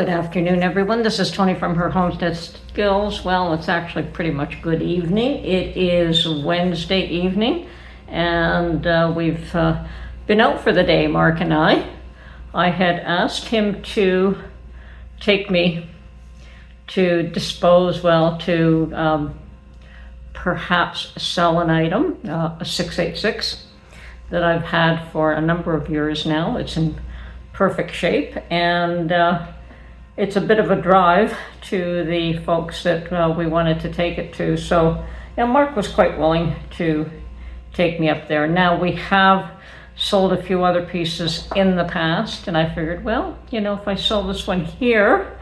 Good afternoon, everyone. This is Toni from Her Homestead Skills. Well, it's actually pretty much good evening. It is Wednesday evening, and we've been out for the day, Mark and I. I had asked him to take me to dispose, to perhaps sell an item, a 686 that I've had for a number of years now. It's in perfect shape, and it's a bit of a drive to the folks that we wanted to take it to. So Mark was quite willing to take me up there. Now, we have sold a few other pieces in the past, and I figured, well, if I sell this one here,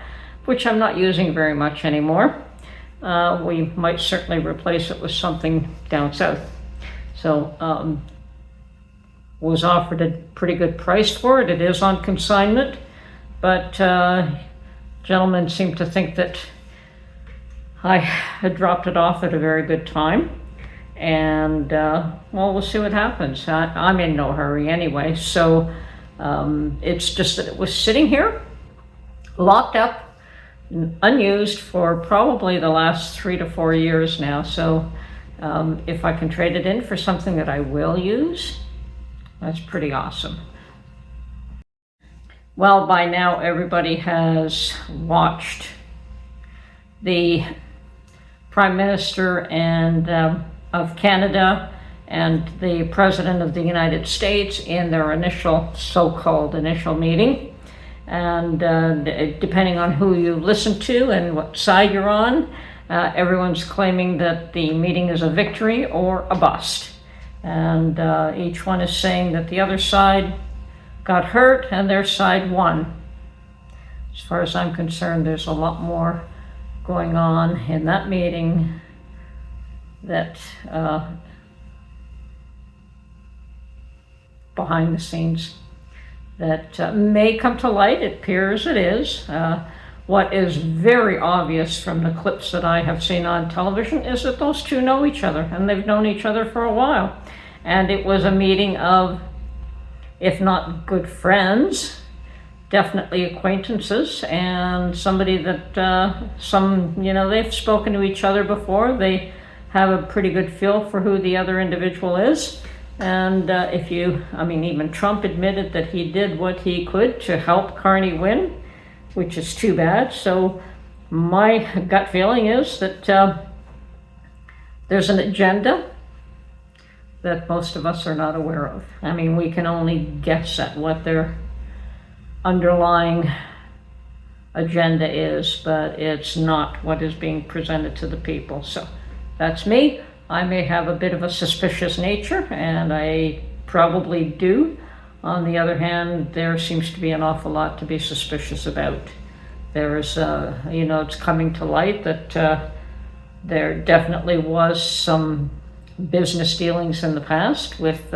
which I'm not using very much anymore, we might certainly replace it with something down south. So was offered a pretty good price for it. It is on consignment, but gentlemen seemed to think that I had dropped it off at a very good time, and we'll see what happens. I'm in no hurry anyway, so it's just that it was sitting here, locked up, unused for probably the last 3 to 4 years now. So if I can trade it in for something that I will use, that's pretty awesome. Well, by now everybody has watched the Prime Minister of Canada and the President of the United States in their so-called initial meeting. And depending on who you listen to and what side you're on, everyone's claiming that the meeting is a victory or a bust. And each one is saying that the other side got hurt and their side won. As far as I'm concerned, there's a lot more going on in that meeting that behind the scenes that may come to light. It appears it is. What is very obvious from the clips that I have seen on television is that those two know each other, and they've known each other for a while. And it was a meeting of, if not good friends, definitely acquaintances, and somebody that they've spoken to each other before. They have a pretty good feel for who the other individual is. And even Trump admitted that he did what he could to help Carney win, which is too bad. So my gut feeling is that there's an agenda that most of us are not aware of. I mean, we can only guess at what their underlying agenda is, but it's not what is being presented to the people. So that's me. I may have a bit of a suspicious nature, and I probably do. On the other hand, there seems to be an awful lot to be suspicious about. There's, it's coming to light that there definitely was some business dealings in the past with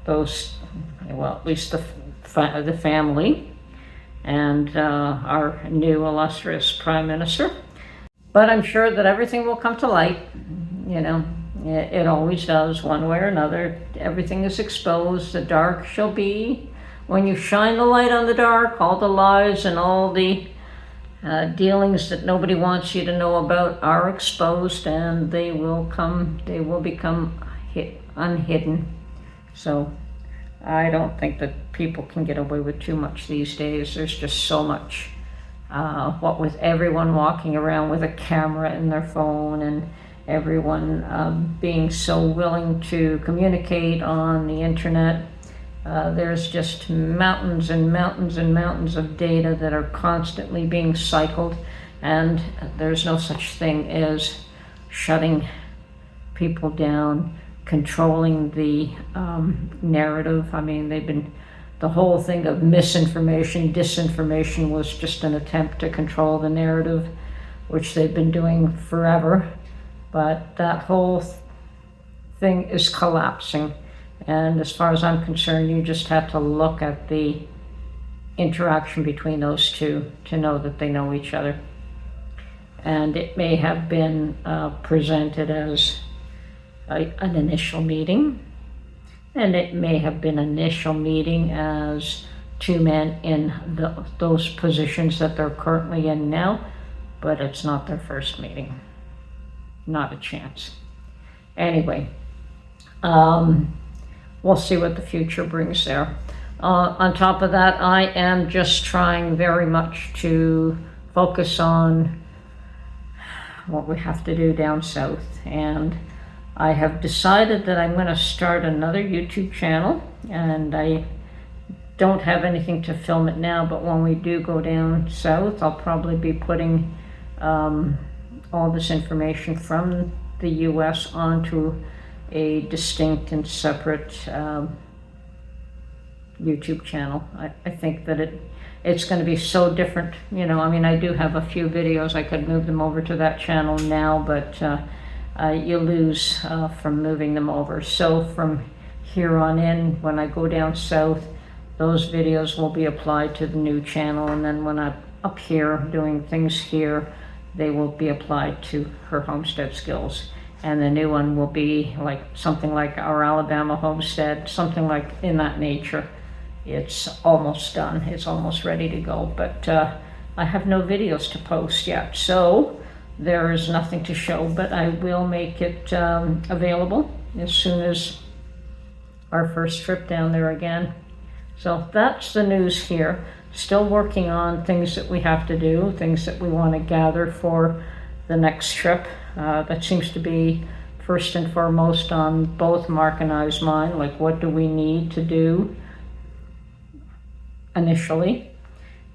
those, at least the family and our new illustrious Prime Minister. But I'm sure that everything will come to light. It always does, one way or another. Everything is exposed. The dark shall be. When you shine the light on the dark, all the lies and all the dealings that nobody wants you to know about are exposed, and they will become unhidden. So I don't think that people can get away with too much these days. There's just so much, what with everyone walking around with a camera in their phone, and everyone being so willing to communicate on the internet. There's just mountains and mountains and mountains of data that are constantly being cycled, and there's no such thing as shutting people down, controlling the narrative. I mean, the whole thing of misinformation, disinformation was just an attempt to control the narrative, which they've been doing forever. But that whole thing is collapsing. And as far as I'm concerned, you just have to look at the interaction between those two to know that they know each other. And it may have been presented as an initial meeting, and it may have been initial meeting as two men in those positions that they're currently in now, but it's not their first meeting. Not a chance. Anyway, we'll see what the future brings there. On top of that, I am just trying very much to focus on what we have to do down south, and I have decided that I'm going to start another YouTube channel, and I don't have anything to film it now, but when we do go down south, I'll probably be putting all this information from the US onto a distinct and separate YouTube channel. I think that it's going to be so different. You know, I mean, I do have a few videos. I could move them over to that channel now, but you lose from moving them over. So from here on in, when I go down south, those videos will be applied to the new channel, and then when I'm up here doing things here, they will be applied to her homestead skills. And the new one will be like something like our Alabama Homestead, something like in that nature. It's almost done. It's almost ready to go, but I have no videos to post yet, so there is nothing to show, but I will make it available as soon as our first trip down there again. So that's the news here. Still working on things that we have to do, things that we want to gather for the next trip. That seems to be first and foremost on both Mark and I's mind, like what do we need to do initially,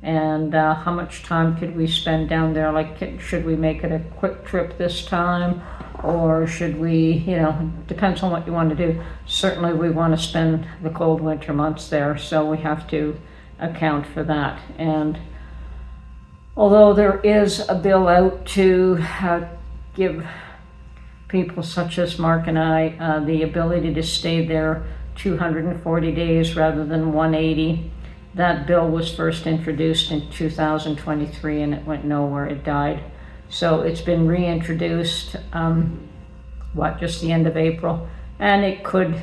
and how much time could we spend down there? Like, should we make it a quick trip this time, or should we, you know, depends on what you want to do. Certainly we want to spend the cold winter months there, so we have to account for that. And although there is a bill out to give people such as Mark and I the ability to stay there 240 days rather than 180, that bill was first introduced in 2023 and it went nowhere. It died. So it's been reintroduced, just the end of April, and it could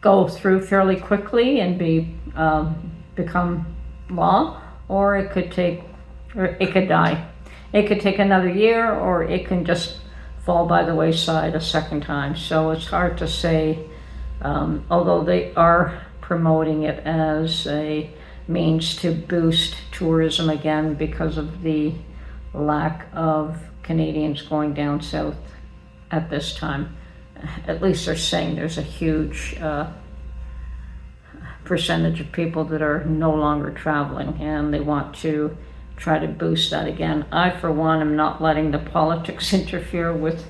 go through fairly quickly and become law, or it could die. It could take another year, or it can just fall by the wayside a second time. So it's hard to say, although they are promoting it as a means to boost tourism again because of the lack of Canadians going down south at this time. At least they're saying there's a huge percentage of people that are no longer traveling, and they want to try to boost that again. I, for one, am not letting the politics interfere with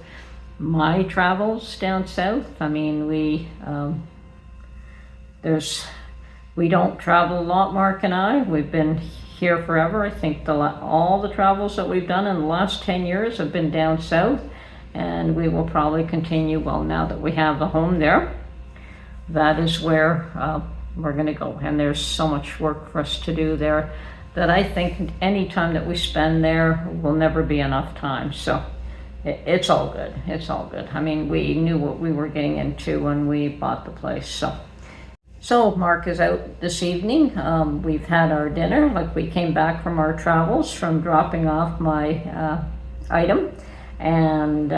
my travels down south. I mean, we don't travel a lot, Mark and I. We've been here forever. I think all the travels that we've done in the last 10 years have been down south, and we will probably continue. Well, now that we have a home there, that is where we're going to go. And there's so much work for us to do there that I think any time that we spend there will never be enough time. So it's all good. It's all good. I mean, we knew what we were getting into when we bought the place. So Mark is out this evening. We've had our dinner. Like, we came back from our travels from dropping off my item, and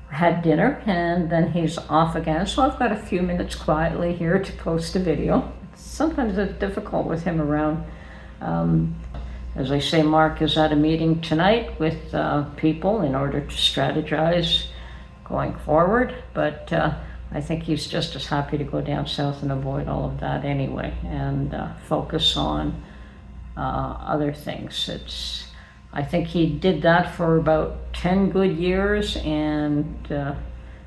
had dinner, and then he's off again. So I've got a few minutes quietly here to post a video. Sometimes it's difficult with him around. As I say, Mark is at a meeting tonight with people in order to strategize going forward, but I think he's just as happy to go down south and avoid all of that anyway, and focus on other things. I think he did that for about 10 good years, and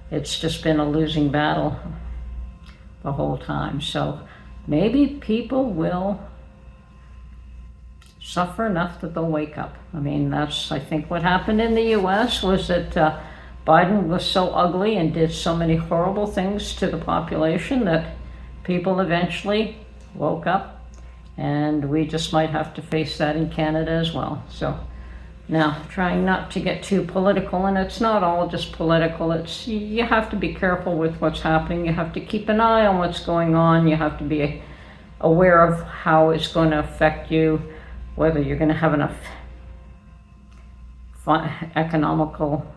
it's just been a losing battle the whole time. So maybe people will suffer enough that they'll wake up. I mean, that's, I think, what happened in the US was that Biden was so ugly and did so many horrible things to the population that people eventually woke up, and we just might have to face that in Canada as well. So now, trying not to get too political, and it's not all just political. It's, you have to be careful with what's happening. You have to keep an eye on what's going on. You have to be aware of how it's going to affect you, whether you're going to have enough economical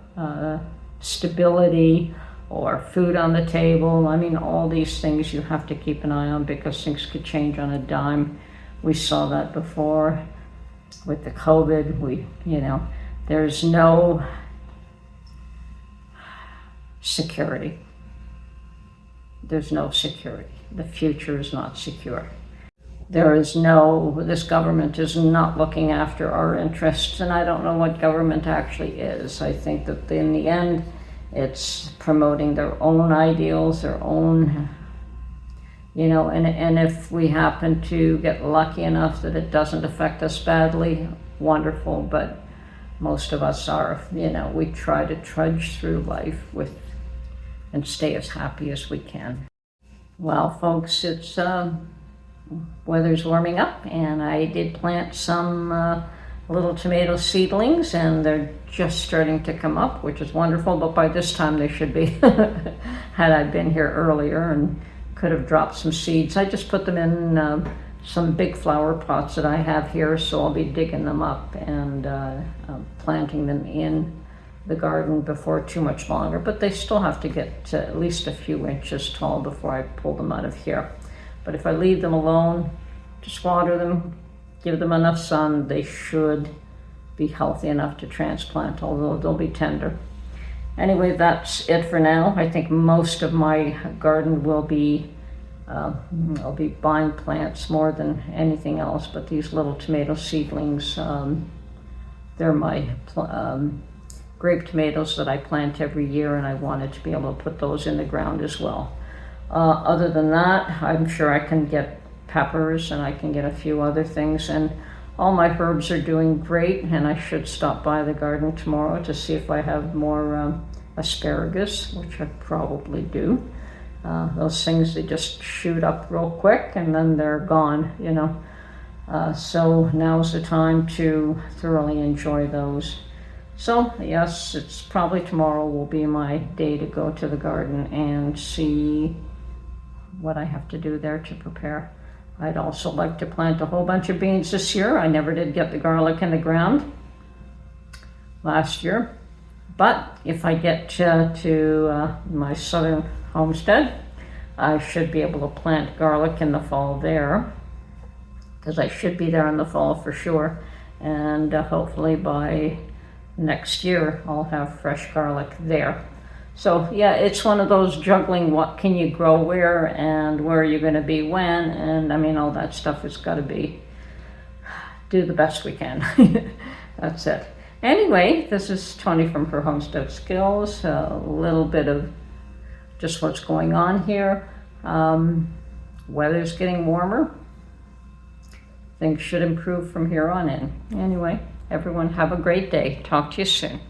stability or food on the table. I mean, all these things you have to keep an eye on because things could change on a dime. We saw that before with the COVID. There's no security. There's no security. The future is not secure. This government is not looking after our interests, and I don't know what government actually is. I think that in the end, it's promoting their own ideals, their own, and if we happen to get lucky enough that it doesn't affect us badly, wonderful, but most of us are, we try to trudge through life and stay as happy as we can. Well, folks, it's weather's warming up, and I did plant some little tomato seedlings, and they're just starting to come up, which is wonderful, but by this time they should be had I been here earlier and could have dropped some seeds. I just put them in some big flower pots that I have here, so I'll be digging them up and planting them in the garden before too much longer, but they still have to get to at least a few inches tall before I pull them out of here. But if I leave them alone, just water them, give them enough sun, they should be healthy enough to transplant, although they'll be tender. Anyway, that's it for now. I think most of my garden will be, I'll be buying plants more than anything else, but these little tomato seedlings, they're my grape tomatoes that I plant every year, and I wanted to be able to put those in the ground as well. Other than that, I'm sure I can get peppers and I can get a few other things, and all my herbs are doing great, and I should stop by the garden tomorrow to see if I have more asparagus, which I probably do. Those things, they just shoot up real quick and then they're gone, so now's the time to thoroughly enjoy those. So yes, it's probably tomorrow will be my day to go to the garden and see what I have to do there to prepare. I'd also like to plant a whole bunch of beans this year. I never did get the garlic in the ground last year, but if I get to my southern homestead, I should be able to plant garlic in the fall there, because I should be there in the fall for sure, and hopefully by next year I'll have fresh garlic there. So yeah, it's one of those juggling what can you grow where and where are you going to be when, and I mean all that stuff has got to be, do the best we can. That's it. Anyway, this is Toni from Her Homestead Skills, a little bit of just what's going on here. Weather's getting warmer. Things should improve from here on in. Anyway, everyone have a great day. Talk to you soon.